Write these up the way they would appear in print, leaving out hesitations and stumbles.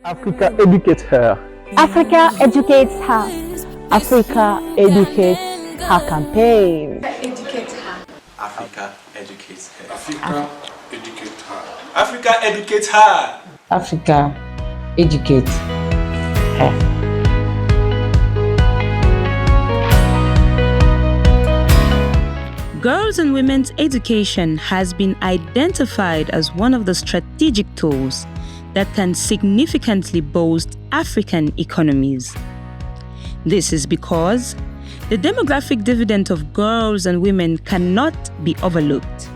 Africa educates her. Africa educates her. Africa educates her campaign. Africa educates her. Africa educates her. Africa educates her. Africa educates her. Girls and women's education has been identified as one of the strategic tools that can significantly boost African economies. This is because the demographic dividend of girls and women cannot be overlooked.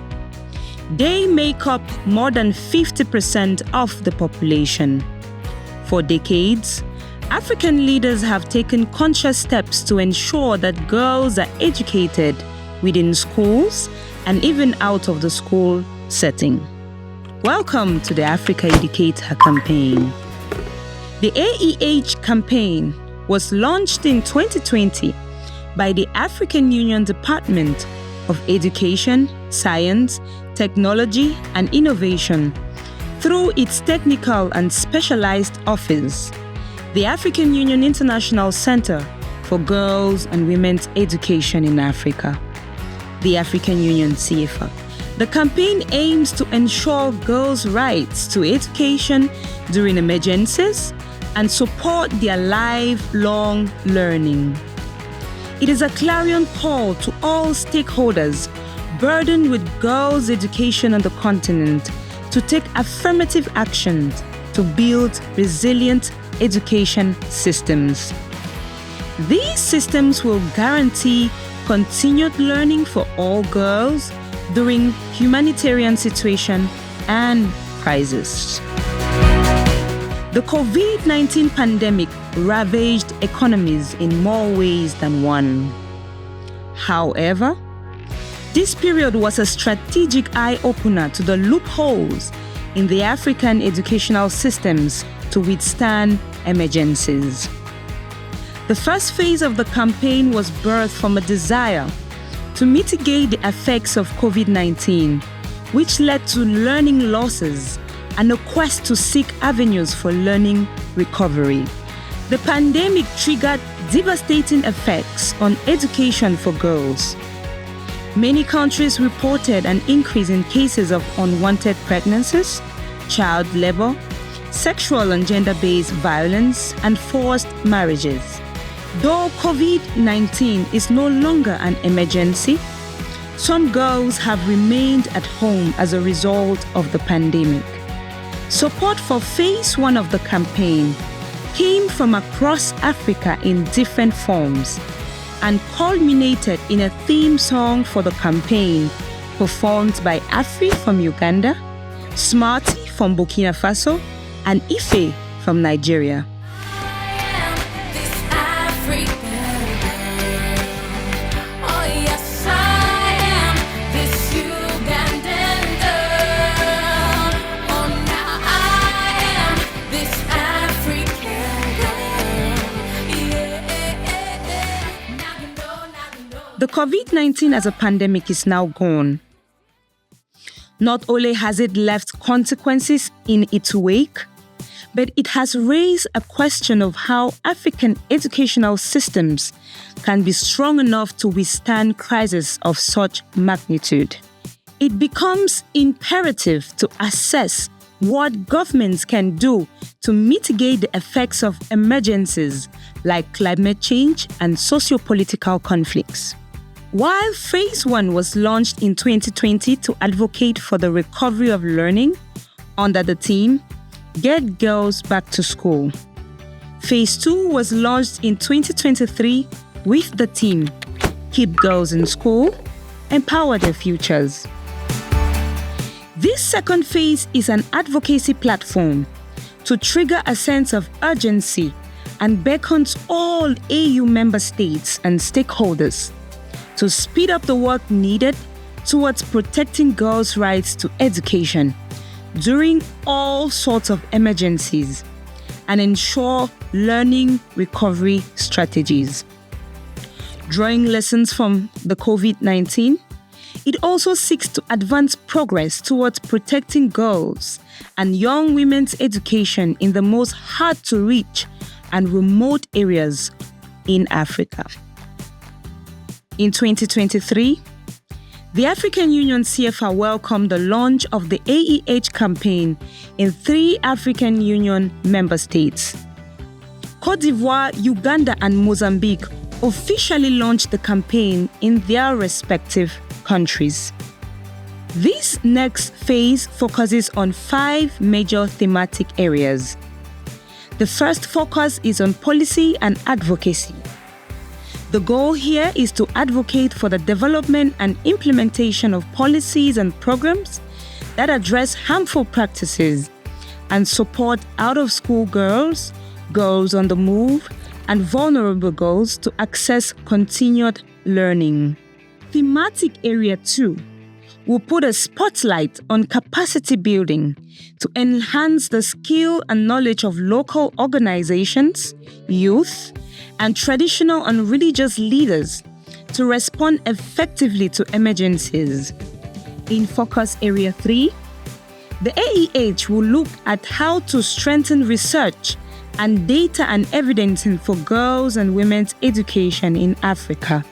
They make up more than 50% of the population. For decades, African leaders have taken conscious steps to ensure that girls are educated within schools and even out of the school setting. Welcome to the Africa Educate Her campaign. The AEH campaign was launched in 2020 by the African Union Department of Education, Science, Technology and Innovation through its technical and specialized office, the African Union International Center for Girls and Women's Education in Africa, the African Union CIFA. The campaign aims to ensure girls' rights to education during emergencies and support their lifelong learning. It is a clarion call to all stakeholders burdened with girls' education on the continent to take affirmative actions to build resilient education systems. These systems will guarantee continued learning for all girls during humanitarian situation and crisis. The COVID-19 pandemic ravaged economies in more ways than one. However, this period was a strategic eye-opener to the loopholes in the African educational systems to withstand emergencies. The first phase of the campaign was birthed from a desire to mitigate the effects of COVID-19, which led to learning losses and a quest to seek avenues for learning recovery. The pandemic triggered devastating effects on education for girls. Many countries reported an increase in cases of unwanted pregnancies, child labor, sexual and gender-based violence, and forced marriages. Though COVID-19 is no longer an emergency, some girls have remained at home as a result of the pandemic. Support for phase 1 of the campaign came from across Africa in different forms and culminated in a theme song for the campaign performed by Afri from Uganda, Smarty from Burkina Faso, and Ife from Nigeria. The COVID-19 as a pandemic is now gone. Not only has it left consequences in its wake, but it has raised a question of how African educational systems can be strong enough to withstand crises of such magnitude. It becomes imperative to assess what governments can do to mitigate the effects of emergencies like climate change and socio-political conflicts. While Phase 1 was launched in 2020 to advocate for the recovery of learning under the theme, Get Girls Back to School, Phase 2 was launched in 2023 with the theme, Keep Girls in School, Empower Their Futures. This second phase is an advocacy platform to trigger a sense of urgency and beckons all AU member states and stakeholders to speed up the work needed towards protecting girls' rights to education during all sorts of emergencies and ensure learning recovery strategies. Drawing lessons from the COVID-19, It also seeks to advance progress towards protecting girls and young women's education in the most hard-to-reach and remote areas in Africa. In 2023, the African Union CFR welcomed the launch of the AEH campaign in 3 African Union member states. Côte d'Ivoire, Uganda, and Mozambique officially launched the campaign in their respective countries. This next phase focuses on 5 major thematic areas. The first focus is on policy and advocacy. The goal here is to advocate for the development and implementation of policies and programs that address harmful practices and support out-of-school girls, girls on the move, and vulnerable girls to access continued learning. Thematic Area 2 will put a spotlight on capacity building to enhance the skill and knowledge of local organizations, youth, and traditional and religious leaders to respond effectively to emergencies. In Focus Area 3, the AEH will look at how to strengthen research and data and evidencing for girls and women's education in Africa.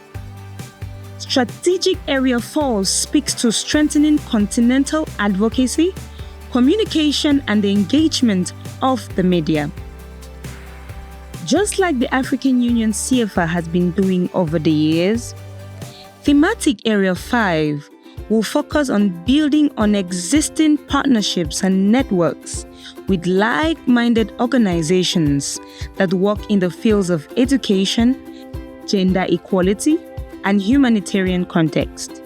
Strategic Area 4 speaks to strengthening continental advocacy, communication, and the engagement of the media. Just like the African Union CFR has been doing over the years, Thematic Area 5 will focus on building on existing partnerships and networks with like-minded organizations that work in the fields of education, gender equality, and humanitarian context.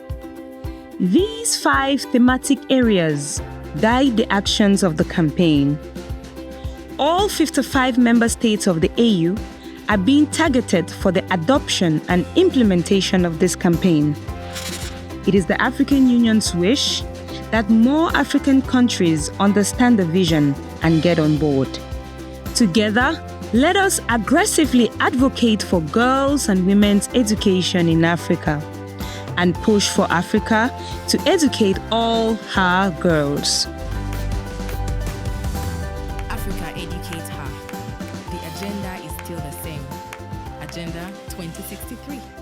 These 5 thematic areas guide the actions of the campaign. All 55 member states of the AU are being targeted for the adoption and implementation of this campaign. It is the African Union's wish that more African countries understand the vision and get on board. Together, let us aggressively advocate for girls and women's education in Africa and push for Africa to educate all her girls. Africa educates her. The agenda is still the same. Agenda 2063.